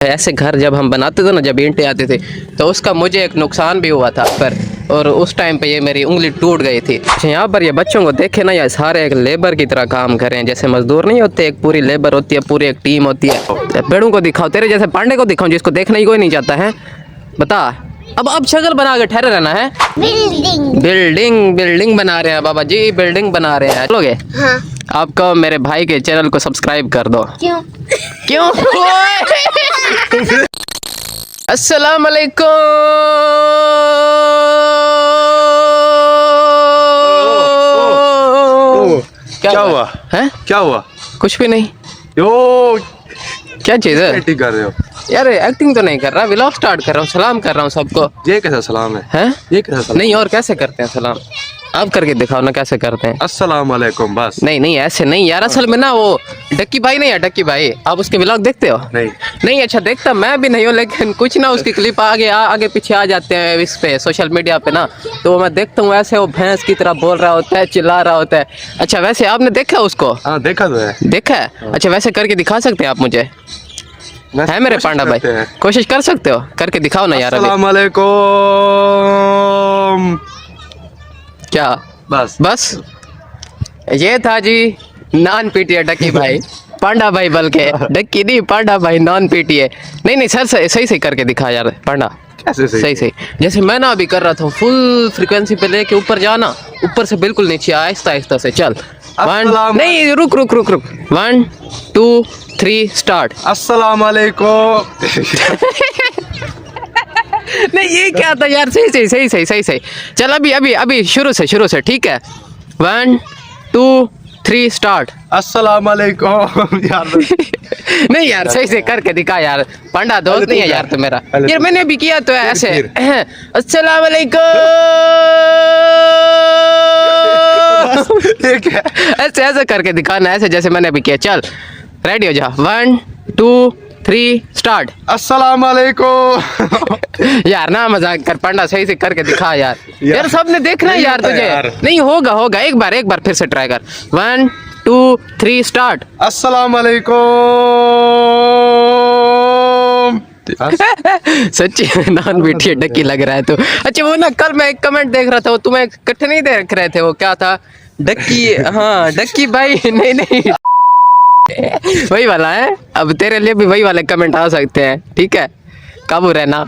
ऐसे घर जब हम बनाते थे ना, जब ईंटें आते थे, तो उसका मुझे एक नुकसान भी हुआ था पर, और उस टाइम पे ये मेरी उंगली टूट गई थी। यहाँ पर ये बच्चों को देखे ना, ये सारे एक लेबर की तरह काम कर रहे हैं, जैसे मजदूर नहीं होते, एक पूरी लेबर होती है, पूरी एक टीम होती है। पेड़ों को दिखाओ, तेरे जैसे पांडे को दिखाओ जिसको देखना ही कोई नहीं चाहता है। बता, अब शक्ल बना के ठहरे रहना है। बिल्डिंग बना रहे हैं बाबा जी, बिल्डिंग बना रहे हैं। चलोगे? हाँ। आपको मेरे भाई के चैनल को सब्सक्राइब कर दो। क्यों? अस्सलाम वालेकुम। क्या हुआ? है? क्या हुआ? कुछ भी नहीं। यो, क्या चीज है? एक्टिंग कर रहे हो? यार एक्टिंग तो नहीं कर रहा, व्लॉग स्टार्ट कर रहा हूँ, सलाम कर रहा हूँ सबको। ये कैसा सलाम है? हैं? ये कैसा सलाम? नहीं, और कैसे करते हैं सलाम? आप करके दिखाओ ना कैसे करते हैं। अस्सलाम वालेकुम बस। नहीं ऐसे नहीं यार, असल में ना वो डक्की भाई नहीं है, डक्की भाई। आप उसके व्लॉग देखते हो? नहीं अच्छा, देखता मैं भी नहीं हूँ, लेकिन कुछ ना उसकी क्लिप आगे पीछे आ जाते हैं इस पे सोशल मीडिया पे ना, तो मैं देखता हूँ ऐसे वो भैंस की तरह बोल रहा होता है, चिल्ला रहा होता है। अच्छा वैसे आपने देखा उसको? हाँ देखा तो है। देखा है? अच्छा वैसे करके दिखा सकते हैं आप मुझे? है मेरे पांडा भाई, कोशिश कर सकते हो, करके दिखाओ ना यार। अस्सलाम वालेकुम। क्या बस ये था जी, नॉन पीटीए डक्की भाई। पांडा भाई बल्कि डक्की नहीं, पांडा भाई नॉन पीटीए। नहीं सर, सही करके दिखा यार पांडा। कैसे सही? जैसे मैं ना अभी कर रहा था, फुल फ्रीक्वेंसी पे लेके ऊपर जाना, ऊपर से बिल्कुल नीचे आहिस्ता से चल। नहीं रुक 1 2 3 स्टार्ट। अस्सलाम वालेकुम। नहीं ये क्या था यार? सही। चल अभी शुरू से ठीक है। 1 2 3 स्टार्ट। अस्सलाम वालेकुम। यार नहीं यार, सही से करके दिखा यार। पांडा दोस्त नहीं है यार तो मेरा यार, मैंने भी किया तो ऐसे। अस्सलाम वालेकुम। ऐसे करके दिखाना, ऐसे जैसे मैंने भी किया। चल रेडी हो जा। 1 2 3 स्टार्ट। अस्सलाम वालेकुम। यार ना मजाक कर पांडा, सही से करके दिखा यार सबने देखना है यार तुझे। नहीं होगा एक बार फिर से ट्राई कर। 1 2 3 स्टार्ट। अस्सलाम वालेकुम। सच्ची नॉन बीटी डक्की लग रहा है तो। अच्छा वो ना, कल मैं एक कमेंट देख रहा था, वो तुम्हें इकट्ठे नहीं देख रहे थे, वो क्या था? डक्की, हाँ डक्की भाई। नहीं वही वाला है। अब तेरे लिए भी वही वाले कमेंट आ सकते हैं, ठीक है, काबू रहना।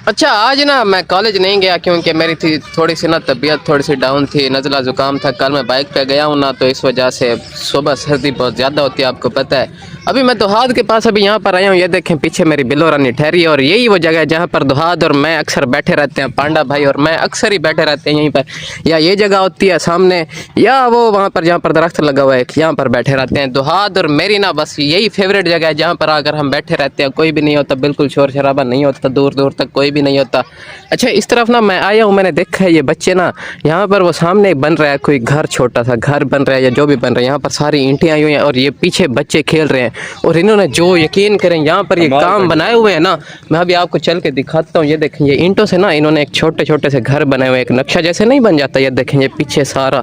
अच्छा आज ना मैं कॉलेज नहीं गया क्योंकि मेरी थी थोड़ी सी ना तबीयत थोड़ी सी डाउन थी, नज़ला ज़ुकाम था। कल मैं बाइक पे गया हूँ ना, तो इस वजह से सुबह सर्दी बहुत ज़्यादा होती है, आपको पता है। अभी मैं दुहाद के पास अभी यहाँ पर आया हूँ, ये देखें पीछे मेरी बिलो रानी ठहरी है, और यही वो जगह है जहाँ पर दुहाद और मैं अक्सर बैठे रहते हैं। पांडा भाई और मैं अक्सर ही बैठे रहते हैं यहीं पर, या ये जगह होती है सामने, या वो वहाँ पर जहाँ पर दरख्त लगा हुआ है, यहाँ पर बैठे रहते हैं। दुहाद और मेरी ना बस यही फेवरेट जगह है जहाँ पर आकर हम बैठे रहते हैं। कोई भी नहीं होता, बिल्कुल शोर शराबा नहीं होता, दूर तक कोई भी नहीं होता। अच्छा इस तरफ ना मैं आया हूँ, मैंने देखा है ये बच्चे ना यहाँ पर वो सामने बन रहा है कोई घर, छोटा सा घर बन रहा है या जो भी बन रहा है, यहाँ पर सारी ईंटें आई हुई हैं और ये पीछे बच्चे खेल रहे हैं। और इन्होंने जो यकीन करें यहाँ पर ये काम बनाए हुए हैं ना, मैं अभी आपको चल के दिखाता हूँ। ये देखें, ये ईंटों से ना इन्होंने एक छोटे से घर बनाए हुए, एक नक्शा जैसे नहीं बन जाता, ये देखें ये पीछे सारा।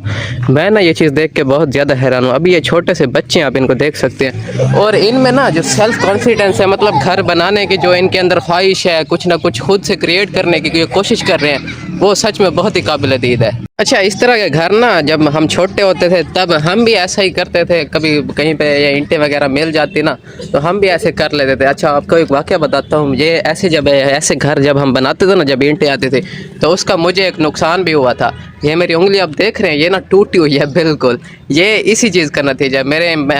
मैं ना ये चीज़ देख के बहुत ज़्यादा हैरान हूँ। अभी ये छोटे से बच्चे हैं, आप इनको देख सकते हैं, और इनमें ना जो सेल्फ कॉन्फिडेंस है, मतलब घर बनाने की जो इनके अंदर ख्वाहिश है, कुछ ना कुछ खुद से क्रिएट करने की कोशिश कर रहे हैं, वो सच में बहुत ही काबिल दीद है। अच्छा इस तरह के घर ना जब हम छोटे होते थे तब हम भी ऐसा ही करते थे, कभी कहीं पे या ईंटें वगैरह मिल जाती ना तो हम भी ऐसे कर लेते थे। अच्छा आपको एक वाक़या बताता हूँ, ये ऐसे घर जब हम बनाते थे ना, जब ईंटें आती थी, तो उसका मुझे एक नुकसान भी हुआ था। ये मेरी उंगली आप देख रहे हैं, ये ना टूटी हुई है बिल्कुल, ये इसी चीज़ का नतीजा।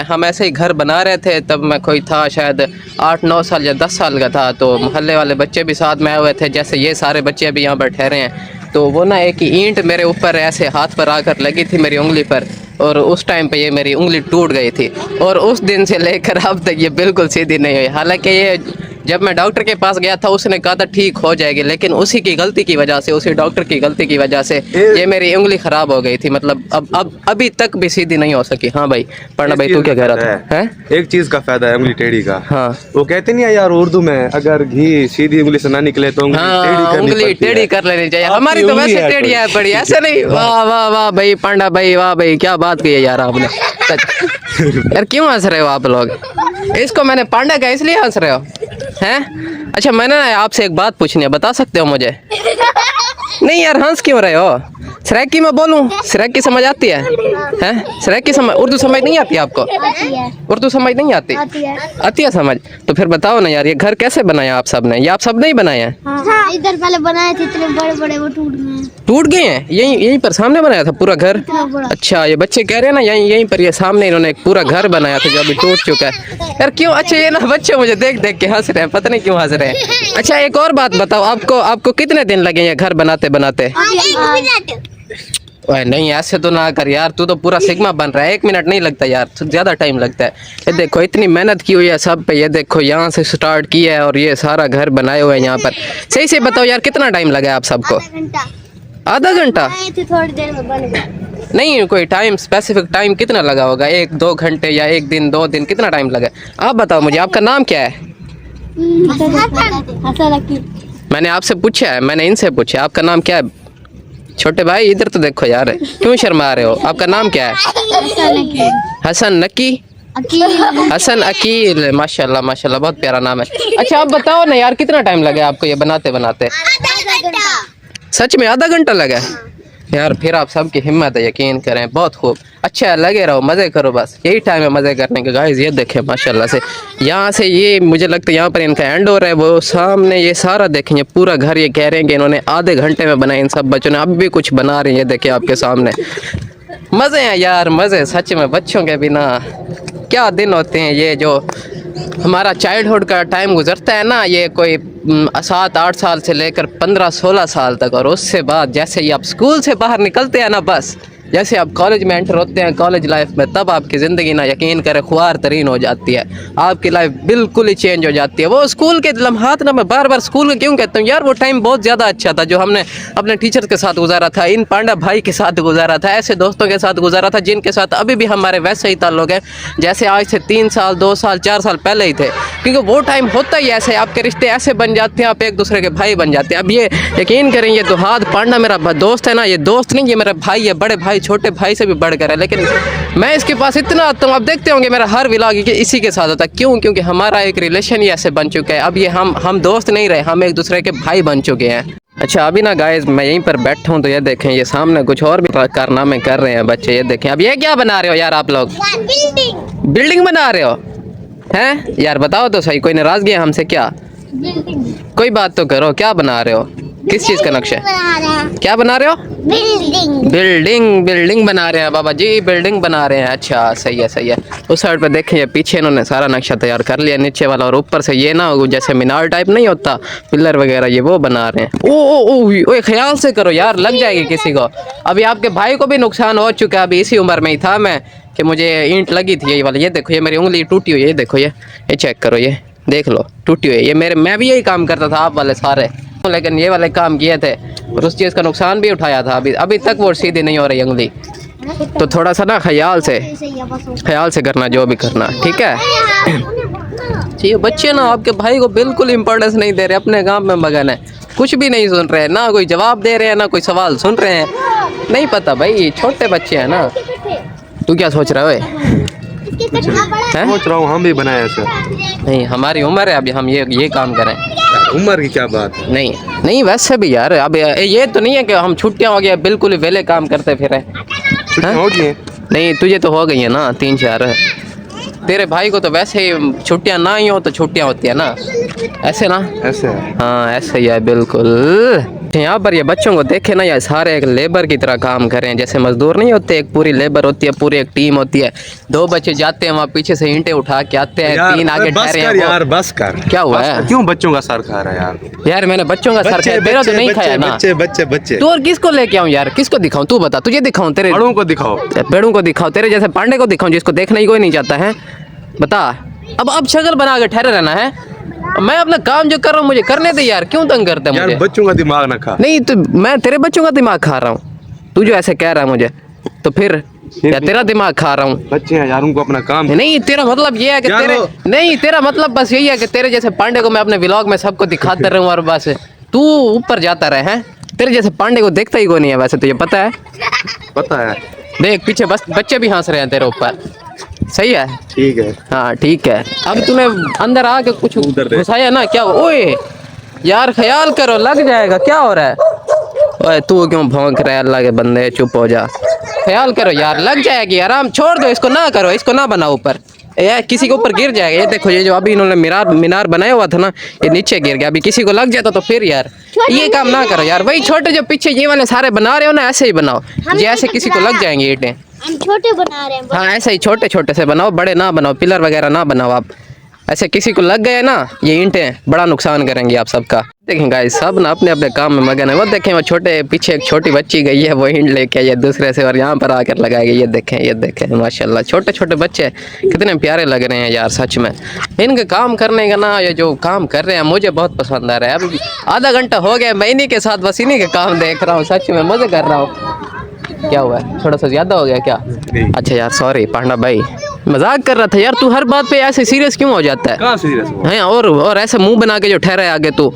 हम ऐसे ही घर बना रहे थे, तब मैं कोई था शायद 8-9 साल या 10 साल का था, तो मोहल्ले वाले बच्चे भी साथ में आए हुए थे, जैसे ये सारे बच्चे अभी यहाँ पर ठहरे हैं। तो वो ना एक ईंट मेरे ऊपर ऐसे हाथ पर आकर लगी थी मेरी उंगली पर, और उस टाइम पे ये मेरी उंगली टूट गई थी, और उस दिन से लेकर अब तक ये बिल्कुल सीधी नहीं हुई। हालांकि ये जब मैं डॉक्टर के पास गया था उसने कहा था ठीक हो जाएगी, लेकिन उसी की गलती की वजह से, उसी डॉक्टर की गलती की वजह से ये मेरी उंगली खराब हो गई थी। मतलब अब अभी तक भी सीधी नहीं हो सकी। हाँ भाई पढ़ना भाई, तू क्या कह रहा था? है एक चीज का फायदा है उंगली टेढ़ी का। हाँ वो कहते नहीं है यार उर्दू में, अगर घी सीधी उंगली से ना निकले तो उंगली टेढ़ी कर लेनी चाहिए। हमारी तो वैसे टेढ़ी है बड़ी, ऐसे नहीं। वाह भाई पांडा भाई, वाह भाई क्या बात कही है यार आपने। यार क्यों हंस रहे हो आप लोग? इसको मैंने पांडा का इसलिए हंस रहे हो हैं? अच्छा मैंने ना आपसे एक बात पूछनी है, बता सकते हो मुझे? नहीं यार हंस क्यों रहे हो? सराइकी में बोलूं? सराइकी समझ आती है? हैं? सराइकी समझ, उर्दू समझ नहीं आती आपको? आती है। उर्दू समझ नहीं आती? आती है। आती है समझ? तो फिर बताओ ना यार, ये घर कैसे बनाया आप सब ने? ये आप सब ने ही बनाया है? हाँ। इधर पहले बनाए थे इतने बड़े बड़े, वो टूट गए। टूट गए हैं? यहीं पर सामने बनाया था पूरा घर? इतना बड़ा। अच्छा ये बच्चे कह रहे हैं ना यहीं पर ये सामने इन्होंने एक पूरा घर बनाया था जो अभी टूट चुका है। यार क्यों? अच्छा ये ना बच्चे मुझे देख देख के हंस रहे हैं, पता नहीं क्यों हंस रहे हैं। अच्छा एक और बात बताओ, आपको कितने दिन लगे ये घर बनाते बनाते? ओए नहीं ऐसे तो ना कर यार, तू तो पूरा सिग्मा बन रहा है। 1 मिनट नहीं लगता यार, तो ज्यादा टाइम लगता है। ये देखो इतनी मेहनत की हुई है सब पे, ये देखो यहाँ से स्टार्ट किया है और ये सारा घर बनाए हुए हैं यहाँ पर। सही से बताओ यार कितना टाइम लगा आप सबको? घंटा आधा घंटा? आए थे, थोड़ी देर में बन गए। नहीं कोई टाइम स्पेसिफिक टाइम कितना लगा होगा? 1-2 घंटे या 1 दिन 2 दिन, कितना टाइम लगा? आप बताओ मुझे, आपका नाम क्या है? हसन अकील। मैंने आपसे पूछा है, मैंने इनसे पूछा आपका नाम क्या है? छोटे भाई इधर तो देखो यार, क्यों शर्मा रहे हो? आपका नाम क्या है? हसन नकी? हसन अकील, माशाल्लाह माशाल्लाह, बहुत प्यारा नाम है। अच्छा आप बताओ ना यार, कितना टाइम लगा आपको ये बनाते बनाते? सच में आधा घंटा लगा? यार फिर आप सबकी हिम्मत है, यकीन करें, बहुत खूब। अच्छा लगे रहो, मज़े करो, बस यही टाइम है मज़े करने का। गाइस ये देखें माशाल्लाह से, यहाँ से ये मुझे लगता है यहाँ पर इनका एंड हो रहा है, वो सामने ये सारा देखें, ये पूरा घर ये कह रहे हैं कि इन्होंने आधे घंटे में बनाया। इन सब बच्चों ने अभी भी कुछ बना रहे हैं, ये देखें आपके सामने। मज़े हैं यार, मज़े सच में। बच्चों के बिना क्या दिन होते हैं, ये जो हमारा चाइल्डहुड का टाइम गुजरता है ना, ये कोई 7-8 साल से लेकर 15-16 साल तक, और उससे बाद जैसे ही आप स्कूल से बाहर निकलते हैं ना, बस जैसे आप कॉलेज में एंटर होते हैं, कॉलेज लाइफ में, तब आपकी ज़िंदगी ना यकीन करें ख्वार तरीन हो जाती है। आपकी लाइफ बिल्कुल ही चेंज हो जाती है। वो स्कूल के लम्हात ना, मैं बार बार स्कूल के क्यों कहता हूँ यार, वो टाइम बहुत ज़्यादा अच्छा था जो हमने अपने टीचर्स के साथ गुजारा था, इन पांडा भाई के साथ गुजारा था, ऐसे दोस्तों के साथ गुजारा था जिनके साथ अभी भी हमारे वैसे ही ताल्लुक है जैसे आज से 3 साल 2 साल 4 साल पहले ही थे। क्योंकि वो टाइम होता ही ऐसे, आपके रिश्ते ऐसे बन जाते हैं, आप एक दूसरे के भाई बन जाते हैं। अब ये यकीन करें, ये दुहाद पांडा मेरा दोस्त है ना, ये दोस्त नहीं, ये मेरा भाई है, बड़े भाई छोटे भाई से भी बढ़कर है। लेकिन मैं इसके पास इतना आता हूँ, आप देखते होंगे मेरा हर व्लॉग इसी के साथ होता है। क्यों? क्योंकि हमारा एक रिलेशन ही ऐसे बन चुका है। अब ये हम दोस्त नहीं रहे, हम एक दूसरे के भाई बन चुके हैं। अच्छा अभी ना गाइस मैं यहीं पर बैठा हूँ, तो ये देखें ये सामने कुछ और भी कारनामे कर रहे हैं बच्चे। ये देखें, अब ये क्या बना रहे हो यार आप लोग? बिल्डिंग बना रहे हो हैं? यार बताओ तो सही, कोई नाराजगी है हमसे क्या? कोई बात तो करो, क्या बना रहे हो? किस चीज़ का नक्शा? क्या बना रहे हो? बिल्डिंग बना रहे हैं बाबा जी, बिल्डिंग बना रहे हैं। अच्छा सही है सही है। उस साइड पे देखें, पीछे इन्होंने सारा नक्शा तैयार कर लिया नीचे वाला, और ऊपर से ये ना जैसे मीनार टाइप नहीं होता, पिलर वगैरह, ये वो बना रहे हैं। ओ ख्याल से करो यार, लग जाएगी किसी को। अभी आपके भाई को भी नुकसान हो चुका है, अभी इसी उम्र में ही था मैं कि मुझे ईंट लगी थी ये वाली। ये देखो ये मेरी उंगली टूटी हुई है, ये देखो ये चेक करो, ये देख लो टूटी हुई है। ये मैं भी यही काम करता था आप वाले सारे, लेकिन ये वाले काम किए थे और उस चीज़ का नुकसान भी उठाया था। अभी तक वो सीधी नहीं हो रही उंगली। तो थोड़ा सा ना ख्याल से करना जो भी करना, ठीक है? ये बच्चे ना आपके भाई को बिल्कुल इम्पोर्टेंस नहीं दे रहे, अपने काम में मगन है, कुछ भी नहीं सुन रहे, ना कोई जवाब दे रहे हैं ना कोई सवाल सुन रहे हैं। नहीं पता भाई, छोटे बच्चे हैं ना। तू क्या सोच रहा है? सोच रहा हूँ हम भी बनाए ऐसे। नहीं हमारी उम्र है अभी हम ये काम करें। उम्र की क्या बात है? नहीं वैसे भी यार, अब ये तो नहीं है कि हम छुट्टियां हो गया बिल्कुल ही वेले काम करते फिर। छुट्टियां हो गई हैं? नहीं तुझे तो हो गई है ना 3-4। तेरे भाई को तो वैसे ही छुट्टियां ना ही हो तो छुट्टियां होती है ना, ऐसे ना? ऐसे है। हाँ ऐसे ही है बिल्कुल। यहाँ पर ये बच्चों को देखे ना, ये सारे एक लेबर की तरह काम कर रहे हैं, जैसे मजदूर नहीं होते, एक पूरी लेबर होती है, पूरी एक टीम होती है। 2 बच्चे जाते हैं वहाँ पीछे से ईंटें उठा के आते हैं, 3 आगे ठहरे हैं। यार बस कर, क्या हुआ है? क्यों बच्चों का सर खा रहा है यार? यार मैंने बच्चों का सर खाया, तेरा तो नहीं खाया ना। बच्चे तो और किसको लेके आऊँ यार, किसको दिखाऊं? तू बता, तुझे दिखाऊं? तेरे बड़ों को दिखाओ। पेड़ों को दिखाओ? तेरे जैसे पांडे को दिखाऊं जिसको देखना ही कोई नहीं चाहता है? बता। अब शक्ल बना के ठहरे रहना है? मैं अपना काम जो कर रहा हूँ मुझे करने दे यार, क्यों तंग करते हैं मुझे? यार बच्चों का दिमाग ना खा। नहीं तो मैं तेरे बच्चों का दिमाग खा रहा हूँ? तू जो ऐसे कह रहा है मुझे, तो फिर या तेरा दिमाग खा रहा हूँ? बच्चे हैं यार, उनको अपना काम। नहीं तेरा मतलब ये है कि तेरा मतलब बस यही है कि तेरे जैसे पांडे को मैं अपने व्लॉग में सबको दिखाते रहूँ और बस तू ऊपर जाता रहे हैं? तेरे जैसे पांडे को देखता ही कोई नहीं है वैसे, तुझे पता है? पता है। देख पीछे बस बच्चे भी हंस रहे हैं तेरे ऊपर। सही है? ठीक है। हाँ ठीक है। अब तूने अंदर आके कुछ उधर दे। घुसाया ना, क्या ओए यार ख्याल करो, लग जाएगा। क्या हो रहा है? ओए तू क्यों भौंक रहा है? अल्लाह के बंदे चुप हो जा, ख्याल करो यार, लग जाएगी। आराम, छोड़ दो इसको, ना करो इसको, ना बनाओ ऊपर। ये किसी के ऊपर गिर जाएगा। ये देखो, ये जो अभी इन्होंने मीनार बनाया हुआ था ना, ये नीचे गिर गया। अभी किसी को लग जाता तो फिर यार ये काम ना करो यार। वही छोटे जो पीछे ये वाले सारे बना रहे हो ना, ऐसे ही बनाओ जैसे किसी को लग जाएंगे ईंटें। हम छोटे बना रहे हैं। हाँ ऐसे ही छोटे छोटे से बनाओ, बड़े ना बनाओ, पिलर वगैरह ना बनाओ आप। ऐसे किसी को लग गए ना ये ईंटें, बड़ा नुकसान करेंगे आप सबका। देखें गाइस, सब ना अपने अपने काम में मगन है। वो देखें वो छोटे पीछे एक छोटी बच्ची गई है, वो ईंट लेके आई है दूसरे से और यहाँ पर आकर लगाएगी। ये देखें माशाल्लाह, छोटे छोटे बच्चे कितने प्यारे लग रहे हैं यार सच में। इनके काम करने का ना, ये जो काम कर रहे हैं मुझे बहुत पसंद आ रहा है। अब आधा घंटा हो गया मैं इन्हीं के साथ बस इन्हीं के काम देख रहा हूँ, सच में मज़े कर रहा हूँ। क्या हुआ है, थोड़ा सा ज़्यादा हो गया क्या? अच्छा यार सॉरी पांडा भाई, मजाक कर रहा था यार। तू हर बात पे ऐसे सीरियस क्यों हो जाता है? कहाँ सीरियस हुआ? हैं और ऐसे मुंह बना के जो ठहरा है आगे तू,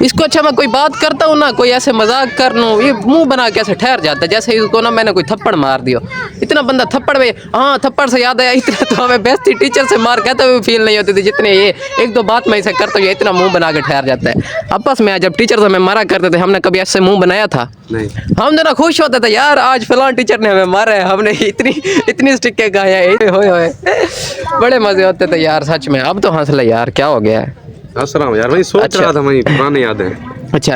इसको अच्छा मैं कोई बात करता हूँ ना, कोई ऐसे मजाक कर लूँ, ये मुंह बना के ऐसे ठहर जाता है जैसे इसको ना मैंने कोई थप्पड़ मार दियो। इतना बंदा थप्पड़ में, हाँ थप्पड़ से याद आया, इतना तो हमें बेइज्जती टीचर से मार कहते हुए फील नहीं होती थी जितने ये एक दो बात मैं इसे करता हूँ, ये इतना मुंह बना के ठहर जाता है। आपस में जब टीचर से हमें मारा करते थे, हमने कभी ऐसे मुंह बनाया था? नहीं। हम जरा खुश होते थे यार, आज फलां टीचर ने हमें मारा है, हमने इतनी स्टिक खाया है, होए बड़े मजे होते थे यार सच में। अब तो हंस ले यार, क्या हो गया है? हंस रहा हूँ यार, वही सोच अच्छा। रहा था, वही पुरानी यादें। अच्छा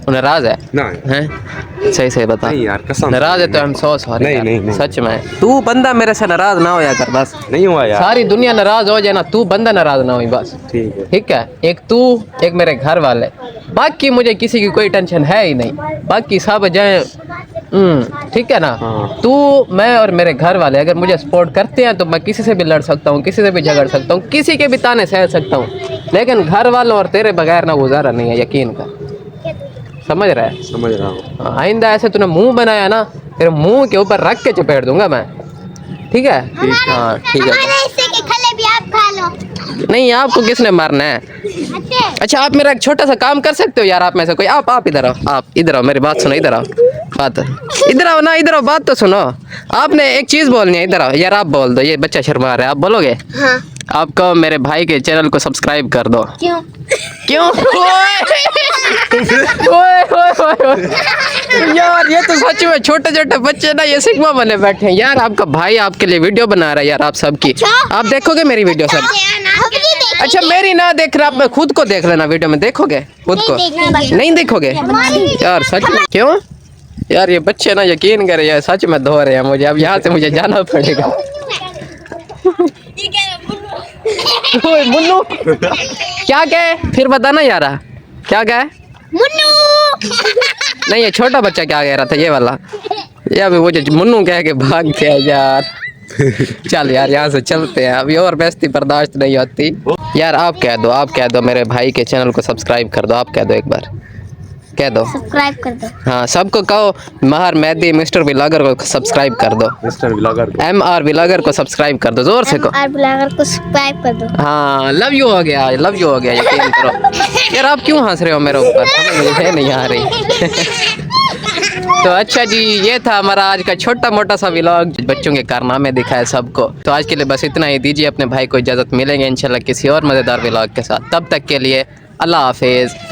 नाराज है? ना हैं सही बता। नहीं यार कसम। नाराज है तो हम सो सॉरी। नहीं। सच में तू बंदा मेरे से नाराज ना होया कर बस। नहीं हुआ यार। सारी दुनिया नाराज हो जाए ना, तू बंदा नाराज ना हो बस। ठीक है। ठीक है, एक तू एक मेरे घर वाले, बाकी मुझे किसी की कोई टेंशन है ही नहीं, बाकी सब जाए। ठीक है ना? हाँ। तू मैं और मेरे घर वाले अगर मुझे सपोर्ट करते हैं तो मैं किसी से भी लड़ सकता हूँ, किसी से भी झगड़ सकता हूँ, किसी के भी ताने सह सकता हूँ, लेकिन घर वालों और तेरे बगैर ना गुजारा नहीं है, यकीन कर। समझ रहा है? समझ रहा हूँ। आइंदा ऐसे तूने मुंह बनाया ना, तेरे मुंह के ऊपर रख के चपेट दूंगा मैं। ठीक है? हाँ ठीक है। हमारे हिस्से के खले भी आप खा लो। नहीं आपको किसने मारना है? अच्छा आप मेरा एक छोटा सा काम कर सकते हो यार, आप में से कोई, आप इधर आओ, आप इधर आओ, मेरी बात सुनो, इधर आओ, बात इधर आओ ना, इधर आओ, बात तो सुनो। आपने एक चीज बोलनी है, इधर आओ यार, आप बोल दो, ये बच्चा शर्मा रहा है, आप बोलोगे? हाँ। आपको मेरे भाई के चैनल को सब्सक्राइब कर दो। क्यों? क्यों? ओए यार ये तो सच में छोटे छोटे बच्चे ना ये सिग्मा बने बैठे हैं यार। आपका भाई आपके लिए वीडियो बना रहा है यार, आप सबकी। आप देखोगे मेरी वीडियो सब? अच्छा मेरी ना देख रहा, आप मैं खुद को देख लेना वीडियो में, देखोगे खुद को? नहीं देखोगे यार सच में? क्यों यार? ये बच्चे ना यकीन करे यार, सच में धो रहे हैं मुझे। अब यहाँ से मुझे जाना पड़ेगा। ओए मुन्नू क्या कहे फिर बताना यार, क्या कहे? मुन्नू। नहीं ये छोटा बच्चा क्या कह रहा था, ये वाला? ये अभी वो जो मुन्नू कह के भाग गया यार। चल यार यहाँ से चलते हैं, अभी और बेइज्जती बर्दाश्त नहीं होती यार। आप कह दो मेरे भाई के चैनल को सब्सक्राइब कर दो, आप कह दो एक बार, कह दो। सब्सक्राइब कर दो। हाँ सबको कहो, महर मेहदी मिस्टर व्लॉगर को सब्सक्राइब कर दो, मिस्टर व्लॉगर को। MR व्लॉगर को सब्सक्राइब कर दो, जोर से को। और ब्लॉगर को सब्सक्राइब कर दो। हाँ लव यू हो गया, लव यू हो गया, यकीन करो यार। आप क्यों हंस रहे हो मेरे ऊपर, मुझे नहीं आ रही। तो अच्छा जी, ये था हमारा आज का छोटा मोटा सा व्लॉग, बच्चों के कारनामे दिखाए सबको। तो आज के लिए बस इतना ही, दीजिए अपने भाई को इजाज़त, मिलेंगे इंशाल्लाह किसी और मज़ेदार व्लॉग के साथ। तब तक के लिए अल्लाह हाफिज़।